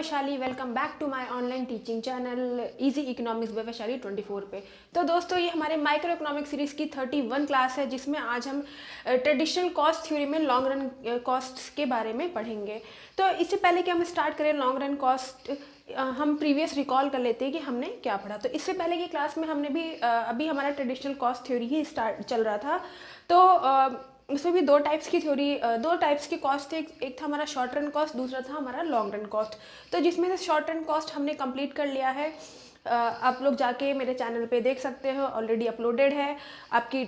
Vaishali. Welcome back to my online teaching channel easy economics by Vaishali 24 पे। तो दोस्तों, ये हमारे माइक्रो इकोनॉमिक सीरीज़ की 31 क्लास है, जिसमें आज हम ट्रेडिशनल कॉस्ट थ्योरी में लॉन्ग रन कॉस्ट के बारे में पढ़ेंगे। तो इससे पहले कि हम स्टार्ट करें लॉन्ग रन कॉस्ट, हम प्रीवियस रिकॉल कर लेते हैं कि हमने क्या पढ़ा। तो इससे पहले की क्लास में हमने भी अभी हमारा ट्रेडिशनल कॉस्ट थ्योरी ही स्टार्ट चल रहा था। तो उसमें भी दो टाइप्स की कॉस्ट थे। एक था हमारा शॉर्ट रन कॉस्ट, दूसरा था हमारा लॉन्ग रन कॉस्ट। तो जिसमें से शॉर्ट रन कॉस्ट हमने कंप्लीट कर लिया है। आप लोग जाके मेरे चैनल पे देख सकते हो, ऑलरेडी अपलोडेड है, आपकी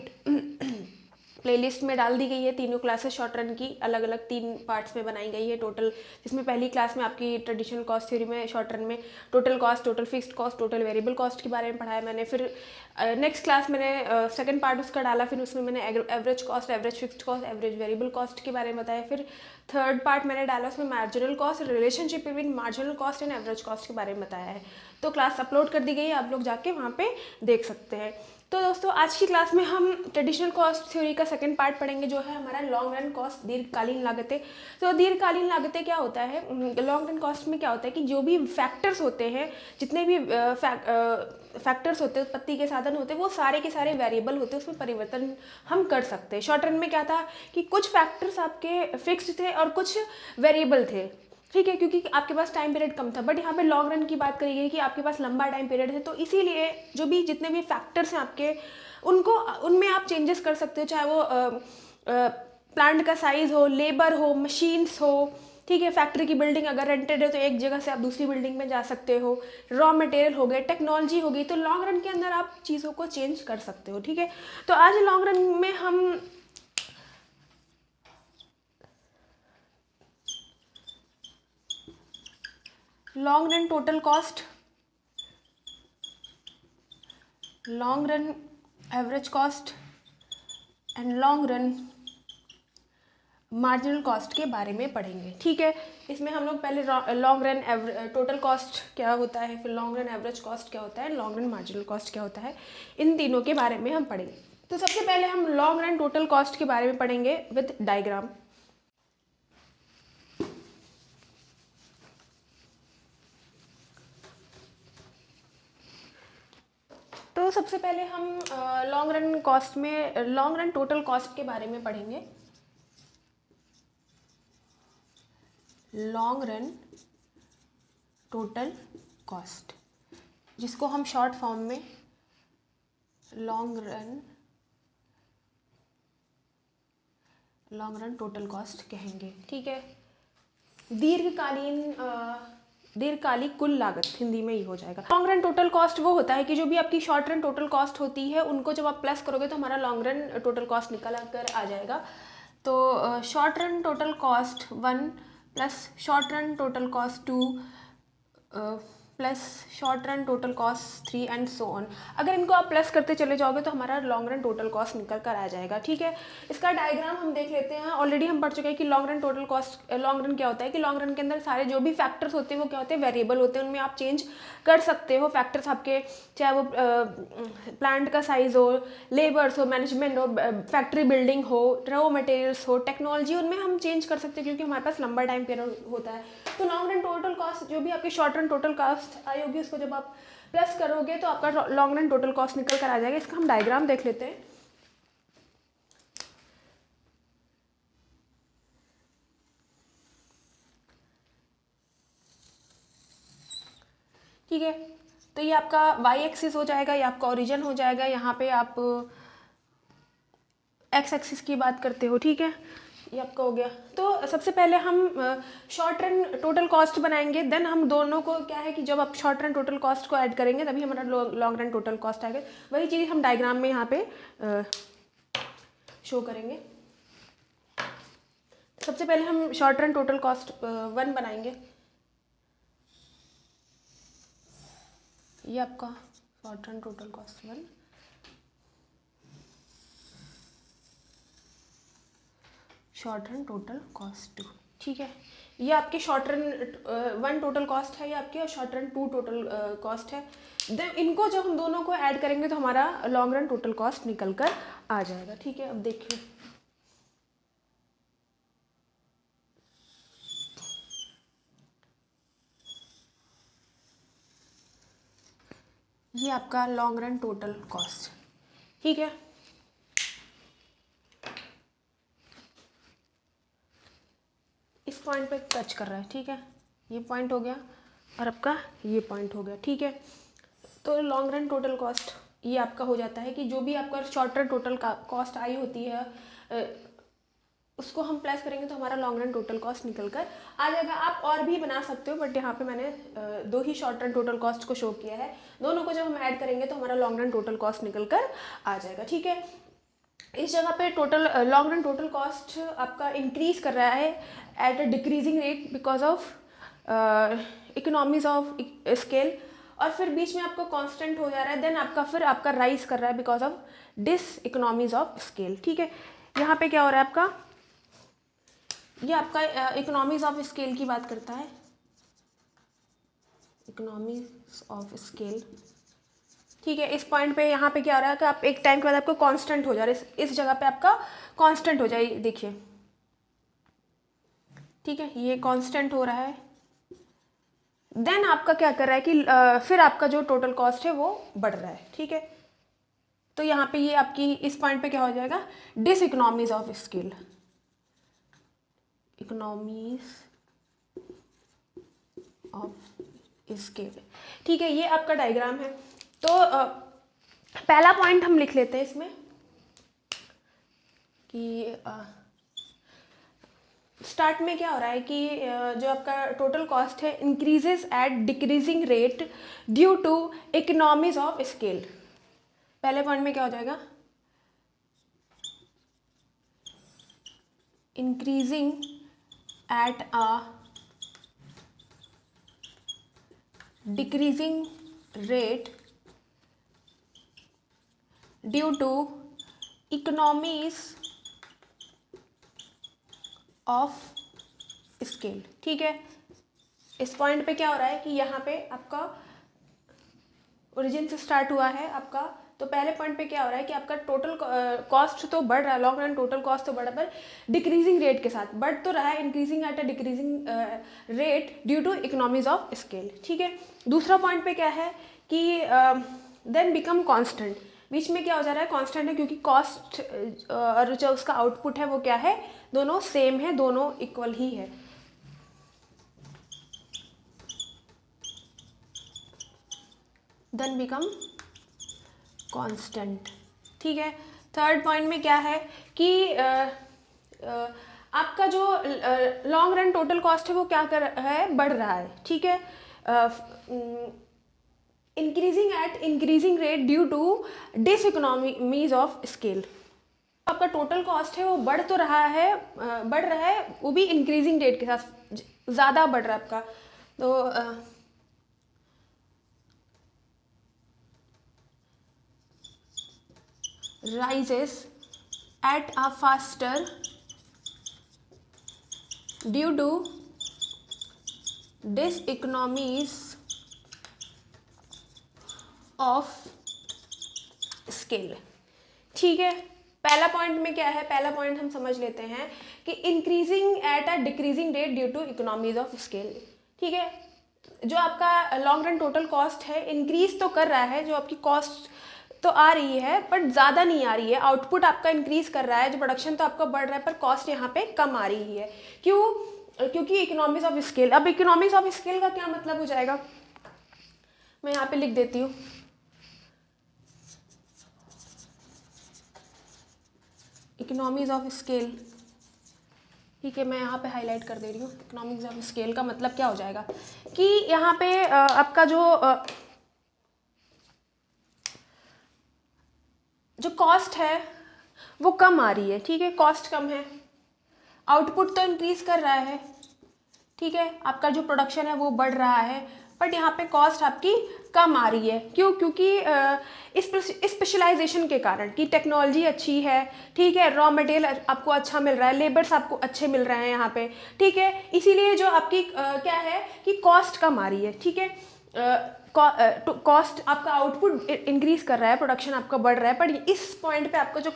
प्लेलिस्ट में डाल दी गई है। तीनों क्लासेस शॉर्ट रन की अलग अलग 3 पार्ट्स में बनाई गई है टोटल, जिसमें पहली क्लास में आपकी ट्रेडिशनल कॉस्ट थ्योरी में शॉर्ट रन में total cost, total fixed cost, total variable cost के बारे में पढ़ाया मैंने। फिर नेक्स्ट क्लास मैंने सेकंड पार्ट उसका डाला, फिर उसमें मैंने average cost, average fixed cost, average variable cost के बारे में बताया। फिर थर्ड पार्ट मैंने डाला, उसमें marginal cost, relationship between marginal cost and average cost के बारे में बताया है। तो क्लास अपलोड कर दी गई है, आप लोग जाके वहाँ पे देख सकते हैं। तो दोस्तों, आज की क्लास में हम ट्रेडिशनल कॉस्ट थ्योरी का सेकंड पार्ट पढ़ेंगे, जो है हमारा लॉन्ग रन कॉस्ट, दीर्घकालीन लागतें। तो दीर्घकालीन लागतें क्या होता है, लॉन्ग रन कॉस्ट में क्या होता है कि जो भी फैक्टर्स होते हैं, जितने भी फैक्टर्स होते हैं, उत्पत्ति के साधन होते हैं, वो सारे के सारे वेरिएबल होते हैं, उसमें परिवर्तन हम कर सकते हैं। शॉर्ट रन में क्या था कि कुछ फैक्टर्स आपके फिक्स्ड थे और कुछ वेरिएबल थे, ठीक है, क्योंकि आपके पास टाइम पीरियड कम था। बट यहाँ पे लॉन्ग रन की बात करी गई कि आपके पास लंबा टाइम पीरियड है, तो इसीलिए जो भी जितने भी फैक्टर्स हैं आपके, उनमें आप चेंजेस कर सकते हो, चाहे वो प्लांट का साइज हो, लेबर हो, मशीन्स हो, ठीक है। फैक्ट्री की बिल्डिंग अगर रेंटेड है तो एक जगह से आप दूसरी बिल्डिंग में जा सकते हो। रॉ मटेरियल हो गए, टेक्नोलॉजी हो गई, तो लॉन्ग रन के अंदर आप चीज़ों को चेंज कर सकते हो, ठीक है। तो आज लॉन्ग रन में हम long run total cost, long run average cost and long run marginal cost के बारे में पढ़ेंगे, ठीक है। इसमें हम लोग पहले लॉन्ग रन टोटल कॉस्ट क्या होता है, फिर लॉन्ग रन एवरेज कॉस्ट क्या होता है, लॉन्ग रन मार्जिनल कॉस्ट क्या होता है, इन तीनों के बारे में हम पढ़ेंगे। तो सबसे पहले हम लॉन्ग रन टोटल कॉस्ट के बारे में पढ़ेंगे विद डायग्राम। तो सबसे पहले हम लॉन्ग रन कॉस्ट में लॉन्ग रन टोटल कॉस्ट के बारे में पढ़ेंगे। लॉन्ग रन टोटल कॉस्ट, जिसको हम शॉर्ट फॉर्म में लॉन्ग रन टोटल कॉस्ट कहेंगे, ठीक है। दीर्घकालिक कुल लागत हिंदी में ही हो जाएगा। लॉन्ग रन टोटल कॉस्ट वो होता है कि जो भी आपकी शॉर्ट रन टोटल कॉस्ट होती है, उनको जब आप प्लस करोगे तो हमारा लॉन्ग रन टोटल कॉस्ट निकल कर आ जाएगा। तो short run total cost 1 plus short run total cost 2 plus short run total cost 3 and so on. अगर इनको आप प्लस करते चले जाओगे तो हमारा लॉन्ग रन टोटल कॉस्ट निकल कर आ जाएगा, ठीक है। इसका डायग्राम हम देख लेते हैं। ऑलरेडी हम पढ़ चुके हैं कि long run total cost, long run क्या होता है कि लॉन्ग रन के अंदर सारे जो भी फैक्टर्स होते हैं वो क्या होते हैं, वेरिएबल होते हैं, उनमें आप चेंज कर सकते हो। फैक्टर्स आपके चाहे वो प्लांट का साइज हो, लेबर्स हो, मैनेजमेंट हो, फैक्ट्री बिल्डिंग हो, रॉ मटेरियल्स हो, टेक्नोलॉजी, उनमें हम चेंज कर सकते हैं क्योंकि हमारे पास लंबा टाइम पीरियड होता है। तो लॉन्ग रन टोटल कॉस्ट, जो भी आपकी शॉर्ट रन टोटल कॉस्ट आई होगी, उसको जब आप प्लस करोगे तो आपका लॉन्ग रन टोटल कॉस्ट निकल कर आ जाएगा। इसका हम डायग्राम देख लेते हैं। ठीक है, तो ये आपका वाई एक्सिस हो जाएगा, ये आपका ओरिजिन हो जाएगा। यहाँ पे आप एक्स एक्सिस की बात करते हो, ठीक है, ये आपका हो गया। तो सबसे पहले हम शॉर्ट रन टोटल कॉस्ट बनाएंगे, देन हम दोनों को क्या है कि जब आप शॉर्ट रन टोटल कॉस्ट को ऐड करेंगे तभी हमारा लॉन्ग रन टोटल कॉस्ट आएगा। वही चीज़ हम डायग्राम में यहाँ पे शो करेंगे। सबसे पहले हम शॉर्ट रन टोटल कॉस्ट 1 बनाएंगे। ये आपका short run total cost 1, short run total cost 2, ठीक है। ये आपके शॉर्ट रन 1 टोटल कॉस्ट है, ये आपके शॉर्ट रन 2 टोटल कॉस्ट है। देन इनको जब हम दोनों को ऐड करेंगे तो हमारा लॉन्ग रन टोटल कॉस्ट निकल कर आ जाएगा, ठीक है। अब देखिए, ये आपका लॉन्ग रन टोटल कॉस्ट, ठीक है। इस पॉइंट पे टच कर रहा है, ठीक है, ये पॉइंट हो गया और आपका ये पॉइंट हो गया, ठीक है। तो लॉन्ग रन टोटल कॉस्ट ये आपका हो जाता है कि जो भी आपका शॉर्ट रन टोटल कॉस्ट आई होती है उसको हम प्लस करेंगे तो हमारा लॉन्ग रन टोटल कॉस्ट निकल कर आ जाएगा। आप और भी बना सकते हो, बट यहाँ पे मैंने दो ही शॉर्ट रन टोटल कॉस्ट को शो किया है। दोनों को जब हम ऐड करेंगे तो हमारा लॉन्ग रन टोटल कॉस्ट निकल कर आ जाएगा, ठीक है। इस जगह पे total long run total cost आपका इंक्रीज कर रहा है eight a decreasing rate because of economies of scale, और फिर बीच में आपका कांस्टेंट हो जा रहा है, देन आपका फिर आपका राइज कर रहा है because of dish economies of scale, ठीक है। यहाँ पे क्या हो रहा है आपका, ये आपका इकोनॉमीज ऑफ स्केल की बात करता है, इकोनॉमीज ऑफ स्केल, ठीक है। इस पॉइंट पे यहाँ पे क्या हो रहा है कि आप एक टाइम के बाद आपको कांस्टेंट हो जा रहा है, इस जगह पे आपका कांस्टेंट हो जाए, देखिए, ठीक है, ये कांस्टेंट हो रहा है। देन आपका क्या कर रहा है कि फिर आपका जो टोटल कॉस्ट है वो बढ़ रहा है, ठीक है। तो यहाँ पे ये आपकी इस पॉइंट पे क्या हो जाएगा, dish economies of scale, economies of scale, ठीक है। ये आपका डायग्राम है। तो पहला पॉइंट हम लिख लेते हैं इसमें कि स्टार्ट में क्या हो रहा है कि जो आपका टोटल कॉस्ट है increases at decreasing rate due to economies of scale. पहले पॉइंट में क्या हो जाएगा, increasing at a decreasing rate due to economies of scale, ठीक है। इस पॉइंट पे क्या हो रहा है कि यहाँ पे आपका ओरिजिन से स्टार्ट हुआ है आपका, तो पहले पॉइंट पे क्या हो रहा है कि आपका टोटल कॉस्ट तो बढ़ रहा है, लॉन्ग रन टोटल कॉस्ट तो बढ़ रहा है पर डिक्रीजिंग रेट के साथ, बढ़ तो रहा है, increasing at a decreasing rate due to economies of scale, ठीक है। दूसरा पॉइंट पे क्या है कि देन बिकम कांस्टेंट, बीच में क्या हो जा रहा है, कांस्टेंट है क्योंकि कॉस्ट और जो उसका आउटपुट है वो क्या है, दोनों सेम है, दोनों इक्वल ही है। देन बिकम कांस्टेंट, ठीक है। थर्ड पॉइंट में क्या है कि आपका जो लॉन्ग रन टोटल कॉस्ट है वो क्या कर रहा है, बढ़ रहा है, ठीक है, increasing at increasing rate due to this economies of scale. आपका टोटल कॉस्ट है वो बढ़ तो रहा है, बढ़ रहा है वो भी इंक्रीजिंग रेट के साथ, ज़्यादा बढ़ रहा है आपका, तो rises at a faster due to diseconomies of scale, ठीक है। पहला पॉइंट में क्या है, पहला पॉइंट हम समझ लेते हैं कि increasing at a decreasing rate due to economies of scale, ठीक है। जो आपका लॉन्ग रन टोटल कॉस्ट है इंक्रीज तो कर रहा है, जो आपकी कॉस्ट तो आ रही है बट ज़्यादा नहीं आ रही है, आउटपुट आपका इंक्रीज कर रहा है, जो प्रोडक्शन तो आपका बढ़ रहा है पर कॉस्ट यहाँ पे कम आ रही है, क्यों, क्योंकि इकोनॉमीज ऑफ स्केल। अब इकोनॉमीज ऑफ स्केल का क्या मतलब हो जाएगा, मैं यहाँ पे लिख देती हूँ, इकोनॉमीज ऑफ स्केल, ठीक है, मैं यहाँ पे हाईलाइट कर दे रही हूँ। इकोनॉमिक्स ऑफ स्केल का मतलब क्या हो जाएगा कि यहाँ पे आपका जो कॉस्ट है वो कम आ रही है, ठीक है, कॉस्ट कम है, आउटपुट तो इंक्रीज कर रहा है, ठीक है, आपका जो प्रोडक्शन है वो बढ़ रहा है, बट यहाँ पे कॉस्ट आपकी कम आ रही है, क्यों, क्योंकि इस स्पेशलाइजेशन के कारण कि टेक्नोलॉजी अच्छी है, ठीक है, रॉ मटेरियल आपको अच्छा मिल रहा है, लेबर्स आपको अच्छे मिल रहे हैं यहाँ पे, ठीक है, इसीलिए जो आपकी क्या है कि कॉस्ट कम आ रही है, ठीक है। कॉस्ट आपका आउटपुट इंक्रीज कर रहा है, प्रोडक्शन आपका बढ़ रहा है, पर इस पॉइंट पे आपका जो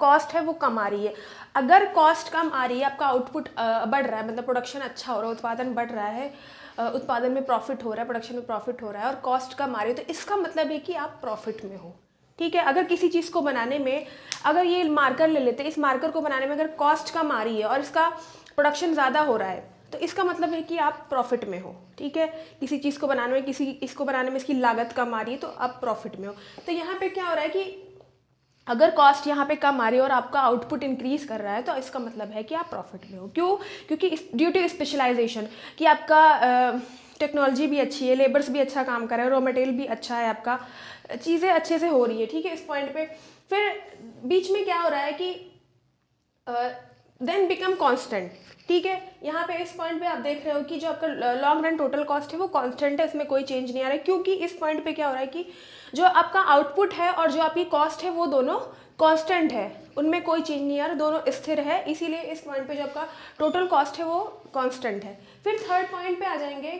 कॉस्ट है वो कम आ रही है। अगर कॉस्ट कम आ रही है, आपका आउटपुट बढ़ रहा है, मतलब प्रोडक्शन अच्छा हो रहा है, उत्पादन बढ़ रहा है, उत्पादन में प्रॉफिट हो रहा है, प्रोडक्शन में प्रॉफिट हो रहा है और कॉस्ट कम आ रही है, तो इसका मतलब है कि आप प्रॉफिट में हो। ठीक है, अगर किसी चीज़ को बनाने में, अगर ये मार्कर ले लेते हैं, इस मार्कर को बनाने में अगर कॉस्ट कम आ रही है और इसका प्रोडक्शन ज़्यादा हो रहा है, तो इसका मतलब है कि आप प्रॉफिट में हो। ठीक है, किसी चीज़ को बनाने में, इसको बनाने में इसकी लागत कम आ रही है तो आप प्रॉफिट में हो। तो यहाँ पे क्या हो रहा है कि अगर कॉस्ट यहाँ पे कम आ रही है और आपका आउटपुट इंक्रीज कर रहा है, तो इसका मतलब है कि आप प्रॉफिट में हो। क्यों? क्योंकि ड्यू टू स्पेशलाइजेशन, कि आपका टेक्नोलॉजी भी अच्छी है, लेबर्स भी अच्छा काम कर रहे हैं, रॉ मटेरियल भी अच्छा है, आपका चीज़ें अच्छे से हो रही है। ठीक है, इस पॉइंट पे फिर बीच में क्या हो रहा है कि देन बिकम कांस्टेंट। ठीक है, यहाँ पे इस पॉइंट पे आप देख रहे हो कि जो आपका लॉन्ग रन टोटल कॉस्ट है वो कांस्टेंट है, इसमें कोई चेंज नहीं आ रहा है। क्योंकि इस पॉइंट पे क्या हो रहा है कि जो आपका आउटपुट है और जो आपकी कॉस्ट है वो दोनों कांस्टेंट है, उनमें कोई चेंज नहीं आ रहा, दोनों स्थिर है, इसीलिए इस पॉइंट पे जो आपका टोटल कॉस्ट है वो कांस्टेंट है। फिर थर्ड पॉइंट पे आ जाएंगे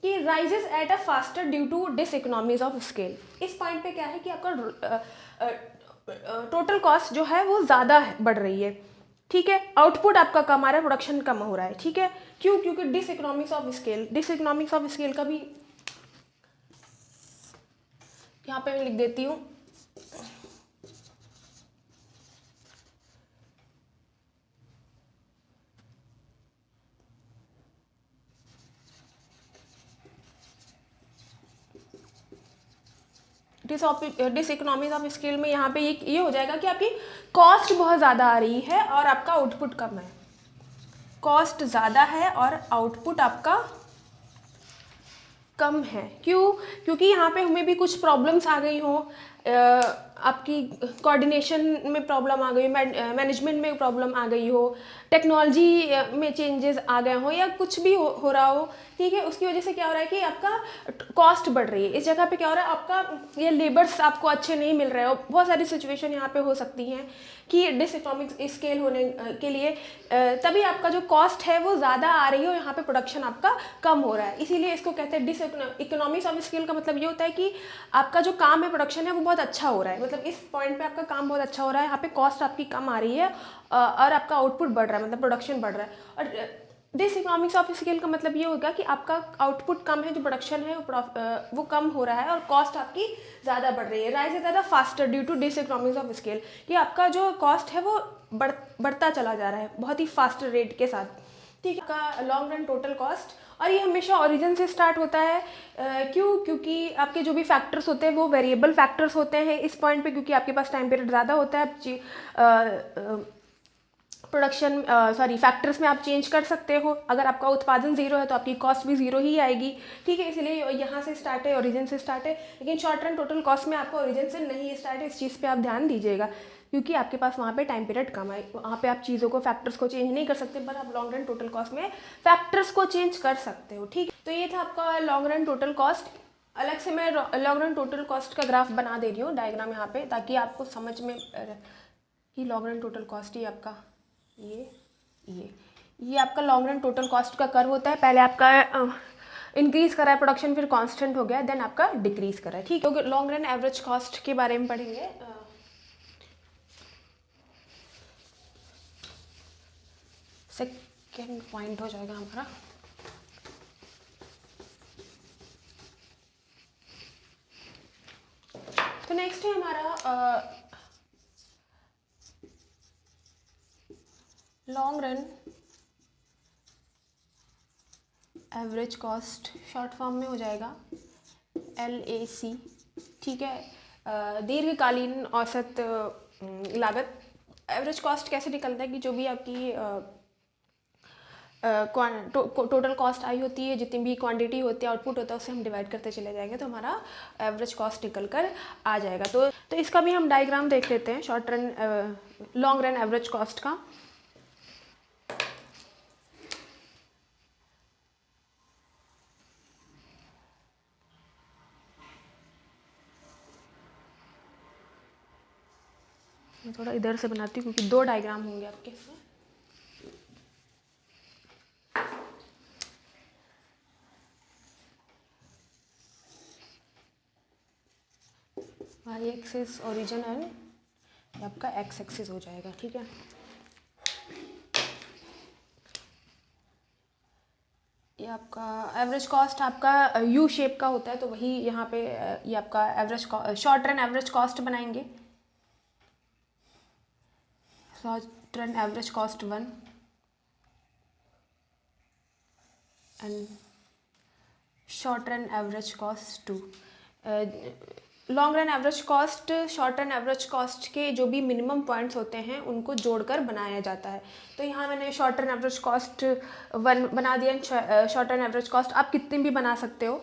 कि rises at a faster due to diseconomies of scale. इस पॉइंट पे क्या है कि आपका टोटल कॉस्ट जो है वो ज़्यादा बढ़ रही है। ठीक है, आउटपुट आपका कम आ रहा है, प्रोडक्शन कम हो रहा है। ठीक है, क्यों? क्योंकि डिसइकोनॉमिक्स ऑफ स्केल, डिसइकोनॉमिक्स ऑफ स्केल का भी यहाँ पे मैं लिख देती हूँ। डिसइकोनॉमिक्स ऑफ स्केल में यहाँ पे ये हो जाएगा कि आपकी कॉस्ट बहुत ज़्यादा आ रही है और आपका आउटपुट कम है। कॉस्ट ज़्यादा है और आउटपुट आपका कम है। क्यों? क्योंकि यहाँ पे हमें भी कुछ प्रॉब्लम्स आ गई हो, आपकी कोऑर्डिनेशन में प्रॉब्लम आ गई, मैनेजमेंट में प्रॉब्लम आ गई हो, टेक्नोलॉजी में चेंजेस आ गए हो या कुछ भी हो रहा हो। ठीक है, उसकी वजह से क्या हो रहा है कि आपका कॉस्ट बढ़ रही है। इस जगह पे क्या हो रहा है, आपका ये लेबर्स आपको अच्छे नहीं मिल रहे हो, बहुत सारी सिचुएशन यहाँ पे हो सकती हैं कि डिसइकोनॉमिक स्केल होने के लिए तभी आपका जो कॉस्ट है वो ज़्यादा आ रही है और यहाँ पे प्रोडक्शन आपका कम हो रहा है, इसीलिए इसको कहते हैं डिसइकोनॉमिक्स ऑफ स्केल। का मतलब ये होता है कि आपका जो काम है, प्रोडक्शन है, वो बहुत अच्छा हो रहा है, मतलब इस पॉइंट पे आपका काम बहुत अच्छा हो रहा है, यहाँ पे कॉस्ट आपकी कम आ रही है और आपका आउटपुट बढ़ रहा है, मतलब प्रोडक्शन बढ़ रहा है। और डिसइकोनॉमिक्स ऑफ स्केल का मतलब ये होगा कि आपका आउटपुट कम है, जो प्रोडक्शन है वो कम हो रहा है और कॉस्ट आपकी ज़्यादा बढ़ रही है। राइज इज ज़्यादा faster due to diseconomics of scale, कि आपका जो कॉस्ट है वो बढ़ता चला जा रहा है बहुत ही फास्ट रेट के साथ। ठीक है, आपका लॉन्ग रन टोटल कॉस्ट, और ये हमेशा ओरिजिन से स्टार्ट होता है। क्यों? क्योंकि आपके जो भी फैक्टर्स होते हैं वो वेरिएबल फैक्टर्स होते हैं इस पॉइंट पे, क्योंकि आपके पास टाइम पीरियड ज़्यादा होता है। प्रोडक्शन फैक्टर्स में आप चेंज कर सकते हो। अगर आपका उत्पादन ज़ीरो है तो आपकी कॉस्ट भी ज़ीरो ही आएगी। ठीक है, इसलिए यहाँ से स्टार्ट है, ओरिजिन से स्टार्ट है, लेकिन शॉर्ट रन टोटल कॉस्ट में आपका ओरिजिन से नहीं स्टार्ट है, इस चीज़ पे आप ध्यान दीजिएगा, क्योंकि आपके पास वहाँ पे टाइम पीरियड कम है, वहाँ पे आप चीज़ों को, फैक्टर्स को चेंज नहीं कर सकते, पर आप लॉन्ग रन टोटल कॉस्ट में फैक्टर्स को चेंज कर सकते हो। ठीक, तो ये था आपका लॉन्ग रन टोटल कॉस्ट। अलग से मैं लॉन्ग रन टोटल कॉस्ट का ग्राफ बना दे रही हूँ, डायग्राम यहाँ पे, ताकि आपको समझ में कि लॉन्ग रन टोटल कॉस्ट ही आपका ये आपका लॉन्ग रन टोटल कॉस्ट का कर्व होता है। पहले आपका इंक्रीज करा है प्रोडक्शन, फिर कांस्टेंट हो गया, देन आपका डिक्रीज करा है। ठीक है, लॉन्ग रन एवरेज कॉस्ट के बारे में पढ़ेंगे। सेकेंड पॉइंट हो जाएगा हमारा। तो नेक्स्ट है हमारा long run average cost, short form में हो जाएगा LAC। ठीक है, दीर्घकालीन औसत लागत। एवरेज कॉस्ट कैसे निकलता है कि जो भी आपकी टोटल कॉस्ट आई होती है, जितनी भी क्वांटिटी होती है, आउटपुट होता है, उससे हम डिवाइड करते चले जाएंगे तो हमारा एवरेज कॉस्ट निकल कर आ जाएगा। तो इसका भी हम डायग्राम देख लेते हैं, short run long run average cost का। मैं थोड़ा इधर से बनाती हूँ क्योंकि दो डायग्राम होंगे आपके इसमें। वाई एक्सिस ओरिजिन एंड ये आपका एक्स एक्सिस हो जाएगा। ठीक है, ये आपका एवरेज कॉस्ट आपका यू शेप का होता है, तो वही यहाँ पे ये आपका average short run average cost बनाएंगे। Short run average cost 1 and short run average cost 2। Long run average cost short run average cost के जो भी मिनिमम पॉइंट्स होते हैं उनको जोड़कर बनाया जाता है। तो यहाँ मैंने शॉर्ट रन एवरेज कॉस्ट 1 बना दिया। शॉर्ट रन एवरेज कॉस्ट आप कितने भी बना सकते हो,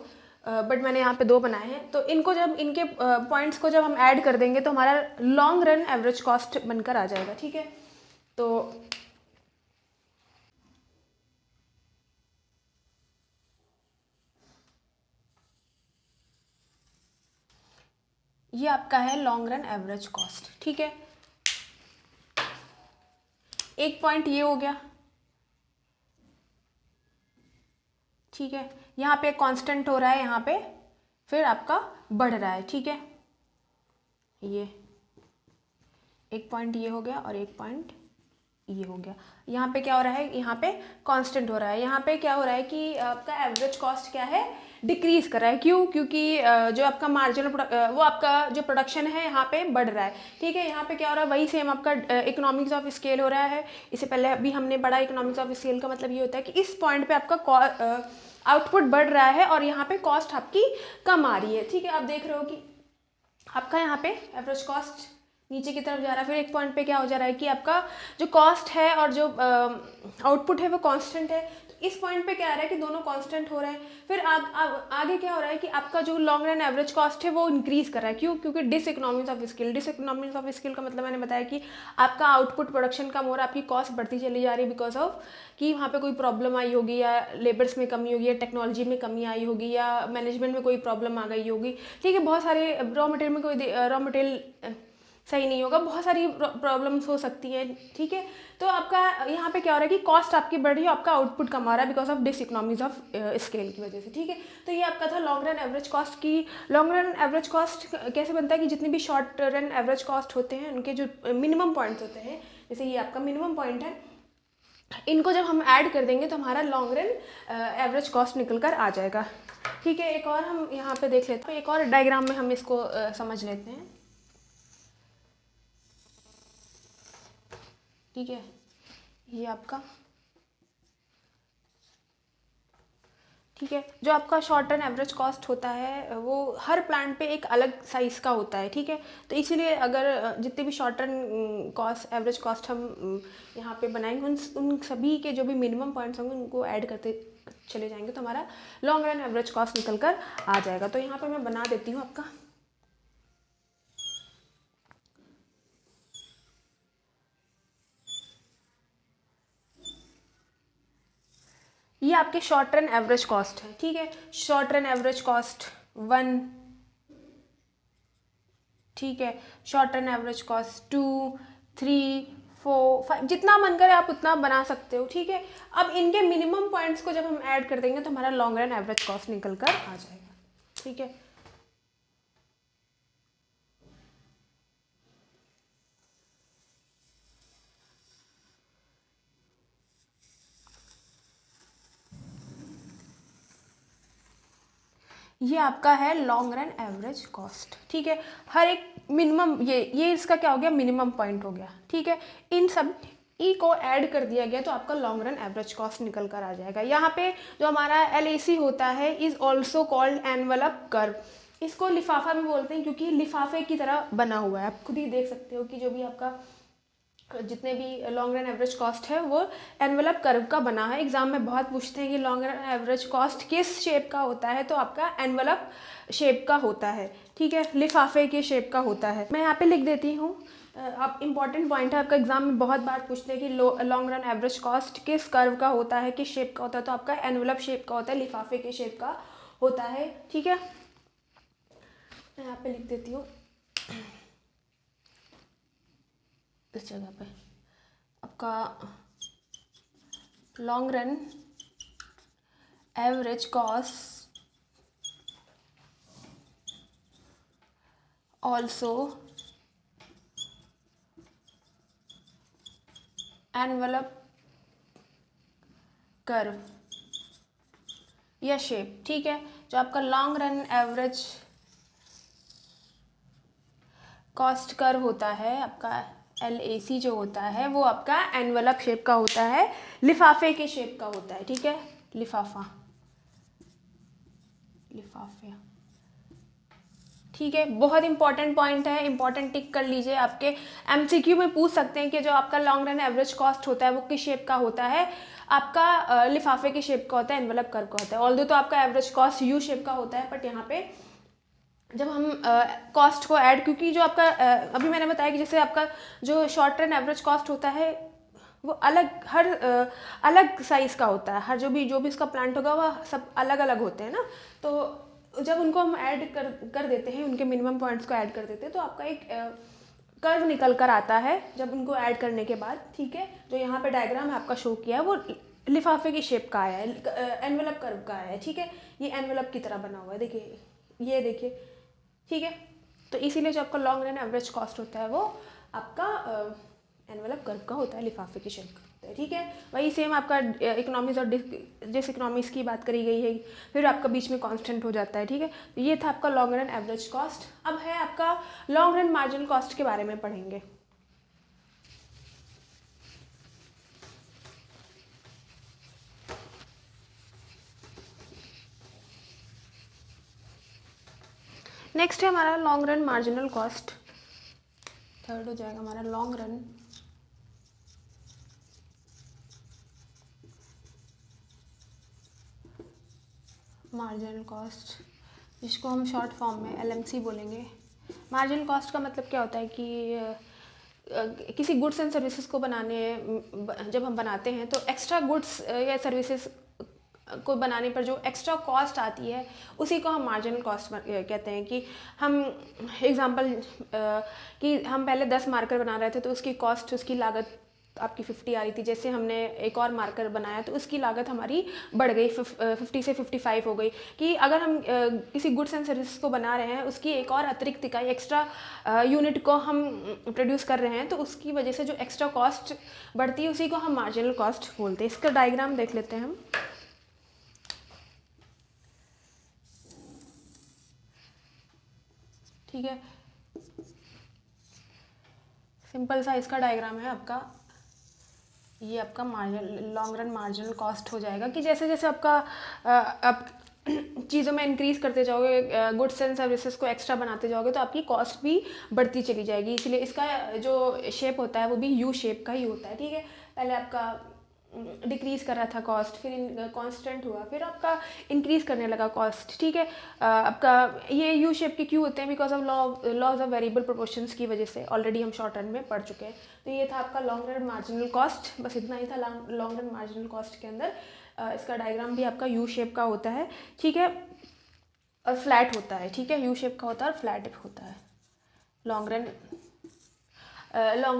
बट मैंने यहाँ पे 2 बनाए हैं। तो इनको जब इनके पॉइंट्स को जब हम ऐड कर देंगे तो हमारा लॉन्ग रन एवरेज कॉस्ट बनकर आ जाएगा। ठीक है, तो ये आपका है लॉन्ग रन एवरेज कॉस्ट। ठीक है, एक पॉइंट ये हो गया। ठीक है, यहाँ पे कांस्टेंट हो रहा है, यहाँ पे फिर आपका बढ़ रहा है। ठीक है, ये एक पॉइंट ये हो गया और एक पॉइंट ये हो गया। यहाँ पे क्या हो रहा है, यहाँ पे कांस्टेंट हो रहा है। यहाँ पे क्या हो रहा है कि आपका एवरेज कॉस्ट क्या है, डिक्रीज कर रहा है। क्यों? क्योंकि जो आपका मार्जिनल वो आपका जो प्रोडक्शन है यहाँ पे बढ़ रहा है। ठीक है, यहाँ पे क्या हो रहा है, वही सेम आपका इकोनॉमिक्स ऑफ स्केल हो रहा है। इससे पहले अभी हमने पढ़ा इकोनॉमिक्स ऑफ स्केल का मतलब ये होता है कि इस पॉइंट पे आपका आउटपुट बढ़ रहा है और यहाँ पे कॉस्ट आपकी कम आ रही है। ठीक है, आप देख रहे हो कि आपका यहाँ पे एवरेज कॉस्ट नीचे की तरफ जा रहा है, फिर एक पॉइंट पे क्या हो जा रहा है कि आपका जो कॉस्ट है और जो आउटपुट है वो कांस्टेंट है। तो इस पॉइंट पे क्या आ रहा है कि दोनों कांस्टेंट हो रहे हैं। फिर आगे क्या हो रहा है कि आपका जो लॉन्ग रन एवरेज कॉस्ट है वो इंक्रीज कर रहा है। क्यों? क्योंकि डिसइकोनॉमिक्स ऑफ स्केल। डिसइकोनॉमिक्स ऑफ स्केल का मतलब मैंने बताया कि आपका आउटपुट प्रोडक्शन कम हो रहा है, आपकी कॉस्ट बढ़ती चली जा रही है बिकॉज ऑफ कि वहाँ पे कोई प्रॉब्लम आई होगी, या लेबर्स में कमी होगी, या टेक्नोलॉजी में कमी आई होगी, या मैनेजमेंट में कोई प्रॉब्लम आ गई होगी। ठीक है, बहुत सारे रॉ मटेरियल में कोई रॉ मटेरियल सही नहीं होगा, बहुत सारी प्रॉब्लम्स हो सकती हैं। ठीक है, तो आपका यहाँ पे क्या हो रहा है कि कॉस्ट आपकी बढ़ रही है, आपका आउटपुट कम आ रहा है बिकॉज ऑफ डिसइकोनॉमिक्स ऑफ स्केल की वजह से। ठीक है, तो ये आपका था लॉन्ग रन एवरेज कॉस्ट की। लॉन्ग रन एवरेज कॉस्ट कैसे बनता है कि जितने भी शॉर्ट रन एवरेज कॉस्ट होते हैं उनके जो मिनिमम पॉइंट्स होते हैं, जैसे ये आपका मिनिमम पॉइंट है, इनको जब हम ऐड कर देंगे तो हमारा लॉन्ग रन एवरेज कॉस्ट निकल कर आ जाएगा। ठीक है, एक और हम यहाँ पे देख लेते हैं, एक और डायग्राम में हम इसको समझ लेते हैं। ठीक है, ये आपका ठीक है, जो आपका शॉर्ट रन एवरेज कॉस्ट होता है वो हर प्लांट पे एक अलग साइज़ का होता है। ठीक है, तो इसीलिए अगर जितने भी short run cost average cost हम यहाँ पे बनाएंगे उन सभी के जो भी मिनिमम पॉइंट्स होंगे उनको ऐड करते चले जाएंगे तो हमारा लॉन्ग रन एवरेज कॉस्ट निकल कर आ जाएगा। तो यहाँ पे मैं बना देती हूँ आपका। ये आपके शॉर्ट रन एवरेज कॉस्ट है। ठीक है, शॉर्ट रन एवरेज कॉस्ट 1। ठीक है, शॉर्ट रन एवरेज कॉस्ट 2, 3, 4, 5, जितना मन करे आप उतना बना सकते हो। ठीक है, अब इनके मिनिमम पॉइंट्स को जब हम ऐड कर देंगे तो हमारा लॉन्ग रन एवरेज कॉस्ट निकल कर आ जाएगा। ठीक है, ये आपका है लॉन्ग रन एवरेज कॉस्ट। ठीक है, हर एक मिनिमम ये इसका क्या हो गया, मिनिमम पॉइंट हो गया। ठीक है, इन सब ई को ऐड कर दिया गया तो आपका लॉन्ग रन एवरेज कॉस्ट निकल कर आ जाएगा। यहाँ पे जो हमारा LAC होता है is also called envelope curve. इसको लिफाफा भी बोलते हैं क्योंकि लिफाफे की तरह बना हुआ है। आप खुद ही देख सकते हो कि जो भी आपका जितने भी लॉन्ग रन एवरेज कॉस्ट है वो एनवलप कर्व का बना है। एग्जाम में बहुत पूछते हैं कि लॉन्ग रन एवरेज कॉस्ट किस शेप का होता है, तो आपका एनवलप शेप का होता है। ठीक है, लिफाफे के शेप का होता है। मैं यहाँ पे लिख देती हूँ, आप इंपॉर्टेंट पॉइंट है, आपका एग्जाम में बहुत बार पूछते हैं कि लॉन्ग रन एवरेज कॉस्ट किस कर्व का होता है, किस शेप का होता है, तो आपका एनवलप शेप का होता है, लिफाफे के शेप का होता है। ठीक है, मैं यहाँ पे लिख देती हूँ इस जगह पे आपका long run average cost also envelope curve. या शेप, ठीक है। जो आपका long run average cost curve होता है आपका LAC जो होता है वो आपका एनवलप शेप का होता है, लिफाफे के शेप का होता है, ठीक है। लिफाफा, लिफाफे, ठीक है। बहुत इंपॉर्टेंट पॉइंट है, इंपॉर्टेंट टिक कर लीजिए। आपके MCQ में पूछ सकते हैं कि जो आपका लॉन्ग रन एवरेज कॉस्ट होता है वो किस शेप का होता है। आपका लिफाफे के शेप का होता है, एनवलप कर्व का होता है। ऑल्दो तो आपका एवरेज कॉस्ट U शेप का होता है, बट यहाँ पे जब हम कॉस्ट को ऐड, क्योंकि जो आपका अभी मैंने बताया कि जैसे आपका जो शॉर्ट रन एवरेज कॉस्ट होता है वो अलग, हर अलग साइज़ का होता है। हर जो भी उसका प्लांट होगा वह सब अलग अलग होते हैं ना। तो जब उनको हम ऐड कर देते हैं, उनके मिनिमम पॉइंट्स को ऐड कर देते हैं, तो आपका एक कर्व निकल कर आता है जब उनको ऐड करने के बाद, ठीक है। जो यहाँ पे डायग्राम आपका शो किया है वो लिफाफे की शेप का आया है, एनवलप कर्व का आया है, ठीक है। ये एनवलप की तरह बना हुआ है, देखिए, ये देखिए, ठीक है। तो इसीलिए जो आपका लॉन्ग रन एवरेज कॉस्ट होता है वो आपका एनवलप कर्व का होता है, लिफाफे की शेप का होता है, ठीक है। वही सेम आपका इकोनॉमिक्स और डिस इकोनॉमिक्स की बात करी गई है, फिर आपका बीच में कांस्टेंट हो जाता है, ठीक है। तो ये था आपका लॉन्ग रन एवरेज कॉस्ट। अब है आपका लॉन्ग रन मार्जिनल कॉस्ट के बारे में पढ़ेंगे। नेक्स्ट है हमारा long run marginal cost, third हो जाएगा हमारा लॉन्ग रन मार्जिनल कॉस्ट, जिसको हम शॉर्ट फॉर्म में LMC बोलेंगे। मार्जिनल कॉस्ट का मतलब क्या होता है कि किसी गुड्स एंड सर्विसेज को जब हम बनाते हैं तो एक्स्ट्रा गुड्स या सर्विसेज को बनाने पर जो एक्स्ट्रा कॉस्ट आती है उसी को हम मार्जिनल कॉस्ट कहते हैं। कि हम एग्जांपल कि हम पहले 10 मार्कर बना रहे थे तो उसकी कॉस्ट, उसकी लागत आपकी 50 आ रही थी। जैसे हमने एक और मार्कर बनाया तो उसकी लागत हमारी बढ़ गई, 50 से 55 हो गई। कि अगर हम किसी गुड्स एंड सर्विसेज को बना रहे हैं, उसकी एक और अतिरिक्त इकाई, एक्स्ट्रा यूनिट को हम प्रोड्यूस कर रहे हैं, तो उसकी वजह से जो एक्स्ट्रा कॉस्ट बढ़ती है उसी को हम मार्जिनल कॉस्ट बोलते हैं। इसका डायग्राम देख लेते हैं हम। ठीक है, सिंपल सा इसका डायग्राम है आपका। ये आपका लॉन्ग रन मार्जिनल कॉस्ट हो जाएगा कि जैसे जैसे आपका आप चीज़ों में इंक्रीज़ करते जाओगे, गुड्स एंड सर्विसेज को एक्स्ट्रा बनाते जाओगे, तो आपकी कॉस्ट भी बढ़ती चली जाएगी। इसलिए इसका जो शेप होता है वो भी यू शेप का ही होता है, ठीक है। पहले आपका डिक्रीज़ कर रहा था कॉस्ट, फिर कांस्टेंट हुआ, फिर आपका इंक्रीज़ करने लगा कॉस्ट, ठीक है। आपका ये यू शेप के क्यों होते हैं? Because of laws of variable proportions की वजह से, ऑलरेडी हम शॉर्ट रन में पढ़ चुके हैं। तो ये था आपका लॉन्ग रन मार्जिनल कॉस्ट, बस इतना ही था लॉन्ग रन मार्जिनल कॉस्ट के अंदर। इसका डायग्राम भी आपका यू शेप का होता है, ठीक है, और फ्लैट होता है, ठीक है। यू शेप का होता है और फ्लैट होता है लॉन्ग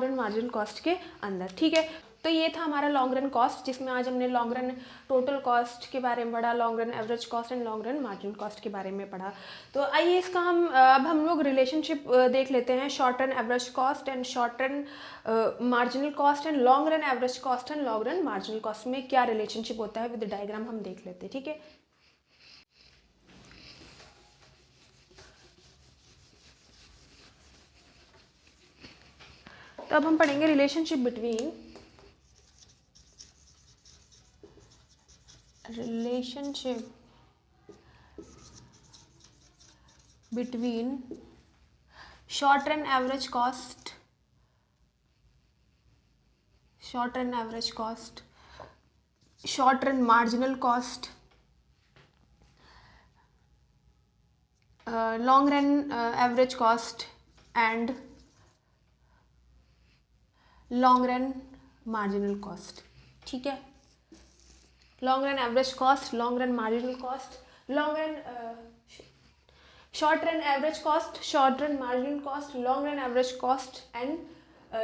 रन मार्जिनल कॉस्ट के अंदर, ठीक है। तो ये था हमारा लॉन्ग रन कॉस्ट, जिसमें आज हमने लॉन्ग रन टोटल कॉस्ट के बारे में पढ़ा, long run average cost and long run marginal cost के बारे में पढ़ा। तो आइए इसका अब हम लोग रिलेशनशिप देख लेते हैं, short run average cost and short run marginal cost and long run average cost and long run marginal cost में क्या रिलेशनशिप होता है, विद डायग्राम हम देख लेते हैं, ठीक है। तो अब हम पढ़ेंगे relationship between short run average cost, short run average cost, short run marginal cost, long run average cost and long run marginal cost, ठीक है। Long run average cost, long run marginal cost, long run short run average cost, short run marginal cost, long run average cost and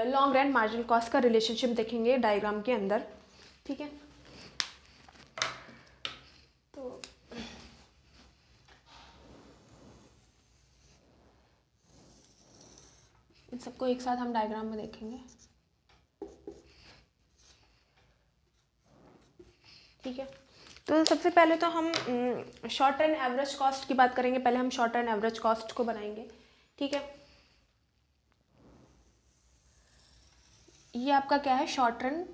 long run marginal cost का relationship देखेंगे diagram के अंदर, ठीक है। तो इन सबको एक साथ हम डायग्राम में देखेंगे, ठीक है। तो सबसे पहले तो हम शॉर्ट रन एवरेज कॉस्ट की बात करेंगे। पहले हम शॉर्ट रन एवरेज कॉस्ट को बनाएंगे, ठीक है। ये आपका क्या है, short run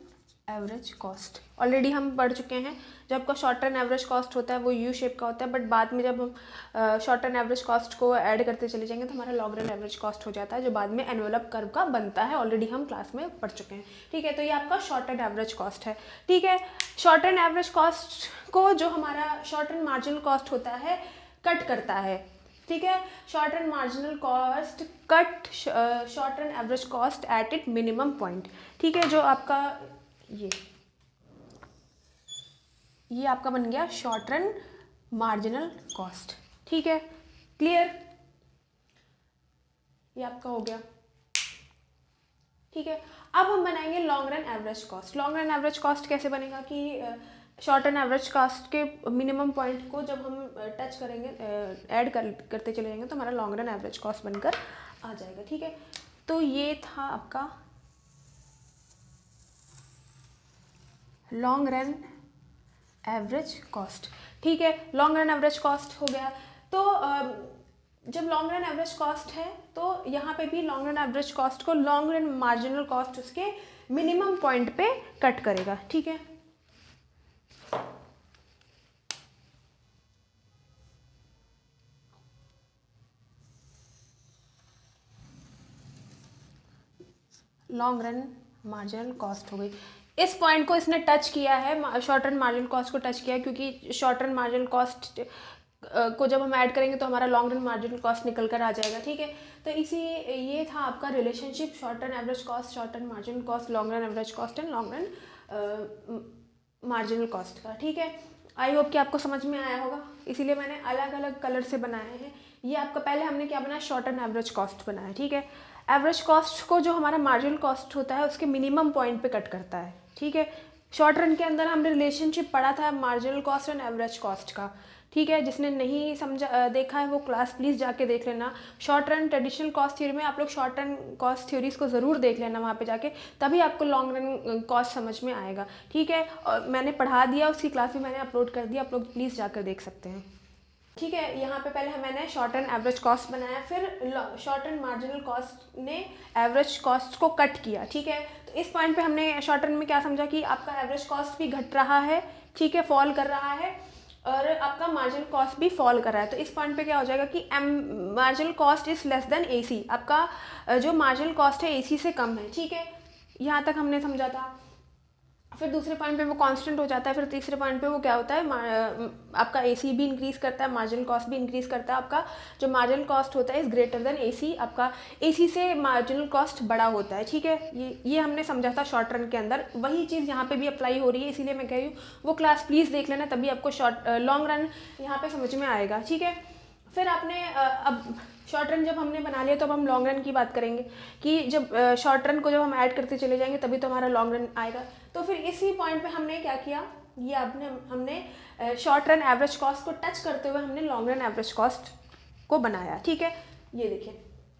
average cost. Already हम पढ़ चुके हैं, जब आपका शॉर्ट रन एवरेज कॉस्ट होता है वो यू शेप का होता है, बट बाद में जब हम शॉर्ट रन एवरेज कॉस्ट को ऐड करते चले जाएंगे तो हमारा लॉन्ग रन एवरेज कॉस्ट हो जाता है, जो बाद में एनवेलप कर्व का बनता है। ऑलरेडी हम क्लास में पढ़ चुके हैं, ठीक है। तो ये आपका शॉर्ट रन एवरेज कॉस्ट है, ठीक है। शॉर्ट रन एवरेज कॉस्ट को जो हमारा शॉर्ट रन मार्जिनल कॉस्ट होता है कट करता है, ठीक है। Short run marginal cost cut short run average cost at it minimum point, ठीक है। जो आपका ये आपका बन गया शॉर्ट रन मार्जिनल कॉस्ट, ठीक है। क्लियर, ये आपका हो गया, ठीक है। अब हम बनाएंगे long run average cost. Long run average cost कैसे बनेगा कि शॉर्ट रन एवरेज कॉस्ट के मिनिमम पॉइंट को जब हम टच करेंगे, ऐड करते चले जाएंगे तो हमारा लॉन्ग रन एवरेज कॉस्ट बनकर आ जाएगा, ठीक है। तो ये था आपका लॉन्ग रन एवरेज कॉस्ट, ठीक है। लॉन्ग रन एवरेज कॉस्ट हो गया। तो जब लॉन्ग रन एवरेज कॉस्ट है तो यहाँ पे भी लॉन्ग रन एवरेज कॉस्ट को लॉन्ग रन मार्जिनल कॉस्ट उसके मिनिमम पॉइंट पे कट करेगा, ठीक है। लॉन्ग रन मार्जिनल कॉस्ट हो गई। इस पॉइंट को इसने टच किया है, शॉर्ट रन मार्जिनल कॉस्ट को टच किया है, क्योंकि शॉर्ट रन मार्जिनल कॉस्ट को जब हम ऐड करेंगे तो हमारा लॉन्ग रन मार्जिनल कॉस्ट निकल कर आ जाएगा, ठीक है। तो ये था आपका relationship short run average cost, short run marginal cost, long run average cost and long run marginal cost का, ठीक है। आई होप कि आपको समझ में आया होगा, इसीलिए मैंने अलग अलग कलर से बनाए हैं। ये आपका पहले हमने क्या बनाया, शॉर्ट रन एवरेज कॉस्ट बनाया, ठीक है। एवरेज कॉस्ट को जो हमारा मार्जिनल कॉस्ट होता है उसके मिनिमम पॉइंट पे कट करता है, ठीक है। शॉर्ट रन के अंदर हमने रिलेशनशिप पढ़ा था marginal cost and average cost का, ठीक है। जिसने नहीं समझा देखा है वो क्लास प्लीज़ जाके देख लेना। Short run traditional cost theory में आप लोग शॉर्ट रन कॉस्ट थ्योरीज को ज़रूर देख लेना वहाँ पे जाके, तभी आपको लॉन्ग रन कॉस्ट समझ में आएगा, ठीक है। और मैंने पढ़ा दिया, उसकी क्लास भी मैंने अपलोड कर दिया, आप लोग प्लीज़ जाकर देख सकते हैं, ठीक है। यहाँ पे पहले मैंने शॉर्ट रन एवरेज कॉस्ट बनाया, फिर शॉर्ट रन मार्जिनल कॉस्ट ने एवरेज कॉस्ट को कट किया, ठीक है। तो इस पॉइंट पे हमने शॉर्ट रन में क्या समझा कि आपका एवरेज कॉस्ट भी घट रहा है, ठीक है, फॉल कर रहा है, और आपका मार्जिनल कॉस्ट भी फॉल कर रहा है। तो इस पॉइंट पे क्या हो जाएगा कि marginal cost is less than AC, आपका जो मार्जिनल कॉस्ट है AC से कम है, ठीक है। यहाँ तक हमने समझा था। फिर दूसरे पॉइंट पे वो कांस्टेंट हो जाता है, फिर तीसरे पॉइंट पे वो क्या होता है, आपका AC भी इंक्रीज़ करता है, मार्जिनल कॉस्ट भी इंक्रीज़ करता है। आपका जो मार्जिनल कॉस्ट होता है इज़ ग्रेटर देन AC, आपका AC से मार्जिनल कॉस्ट बड़ा होता है, ठीक है। ये हमने समझा था शॉर्ट रन के अंदर, वही चीज़ यहाँ पे भी अप्लाई हो रही है, इसीलिए मैं कह रही हूँ वो क्लास प्लीज़ देख लेना, तभी आपको लॉन्ग रन यहाँ पर समझ में आएगा, ठीक है। फिर आपने अब शॉर्ट रन जब हमने बना लिया तो अब हम लॉन्ग रन की बात करेंगे कि जब शॉर्ट रन को जब हम ऐड करते चले जाएंगे तभी तो हमारा लॉन्ग रन आएगा। तो फिर इसी पॉइंट पे हमने क्या किया, ये हमने शॉर्ट रन एवरेज कॉस्ट को टच करते हुए हमने लॉन्ग रन एवरेज कॉस्ट को बनाया, ठीक है। ये देखिए,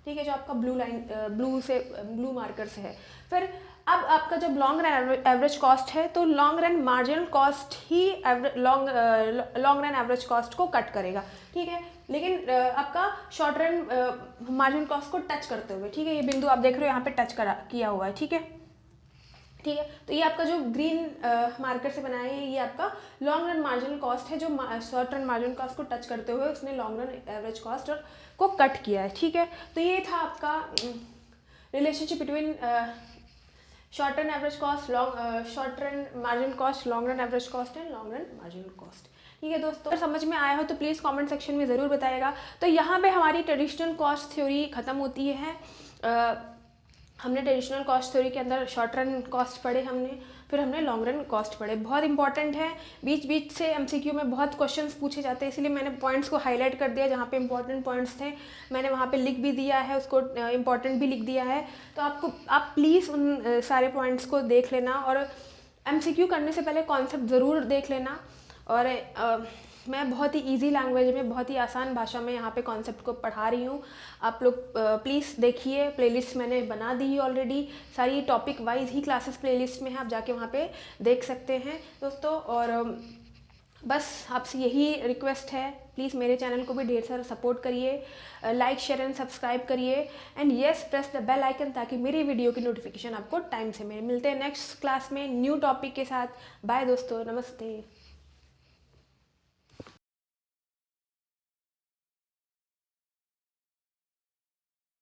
ठीक है, जो आपका ब्लू मार्कर से है। फिर अब आपका जब लॉन्ग रन एवरेज कॉस्ट है तो लॉन्ग रन मार्जिनल कॉस्ट ही लॉन्ग रन एवरेज कॉस्ट को कट करेगा, ठीक है। लेकिन आपका शॉर्ट रन मार्जिनल कॉस्ट को टच करते हुए, ठीक है, ये बिंदु आप देख रहे हो यहाँ पे टच किया हुआ है, ठीक है, ठीक है। तो ये आपका जो ग्रीन मार्कर से बनाया है ये आपका लॉन्ग रन मार्जिनल कॉस्ट है, जो शॉर्ट रन मार्जिनल कॉस्ट को टच करते हुए उसने लॉन्ग रन एवरेज कॉस्ट को कट किया है, ठीक है। तो ये था आपका relationship between short run average cost, short run marginal cost, long run average cost and long run marginal cost, ठीक है दोस्तों। अगर समझ में आया हो तो प्लीज़ कमेंट सेक्शन में ज़रूर बताइएगा। तो यहाँ पे हमारी ट्रेडिशनल कॉस्ट थ्योरी ख़त्म होती है। हमने ट्रेडिशनल कॉस्ट थ्योरी के अंदर शॉर्ट रन कॉस्ट पढ़े हमने, फिर हमने लॉन्ग रन कॉस्ट पढ़े। बहुत इंपॉर्टेंट है, बीच बीच से MCQ में बहुत क्वेश्चंस पूछे जाते हैं, इसलिए मैंने पॉइंट्स को हाईलाइट कर दिया, जहाँ पे इंपॉर्टेंट पॉइंट्स थे मैंने वहाँ पे लिख भी दिया है, उसको इंपॉर्टेंट भी लिख दिया है। तो आप प्लीज़ उन सारे पॉइंट्स को देख लेना, और MCQ करने से पहले कॉन्सेप्ट ज़रूर देख लेना। और मैं बहुत ही इजी लैंग्वेज में, बहुत ही आसान भाषा में यहाँ पे कॉन्सेप्ट को पढ़ा रही हूँ। आप लोग प्लीज़ देखिए, प्लेलिस्ट मैंने बना दी है ऑलरेडी, सारी टॉपिक वाइज ही क्लासेस प्लेलिस्ट में है, आप जाके वहाँ पे देख सकते हैं दोस्तों। और बस आपसे यही रिक्वेस्ट है, प्लीज़ मेरे चैनल को भी ढेर सारा सपोर्ट करिए, लाइक शेयर एंड सब्सक्राइब करिए and yes press the bell icon ताकि मेरी वीडियो की नोटिफिकेशन आपको टाइम से मिले। मिलते हैं नेक्स्ट क्लास में न्यू टॉपिक के साथ। बाय दोस्तों, नमस्ते।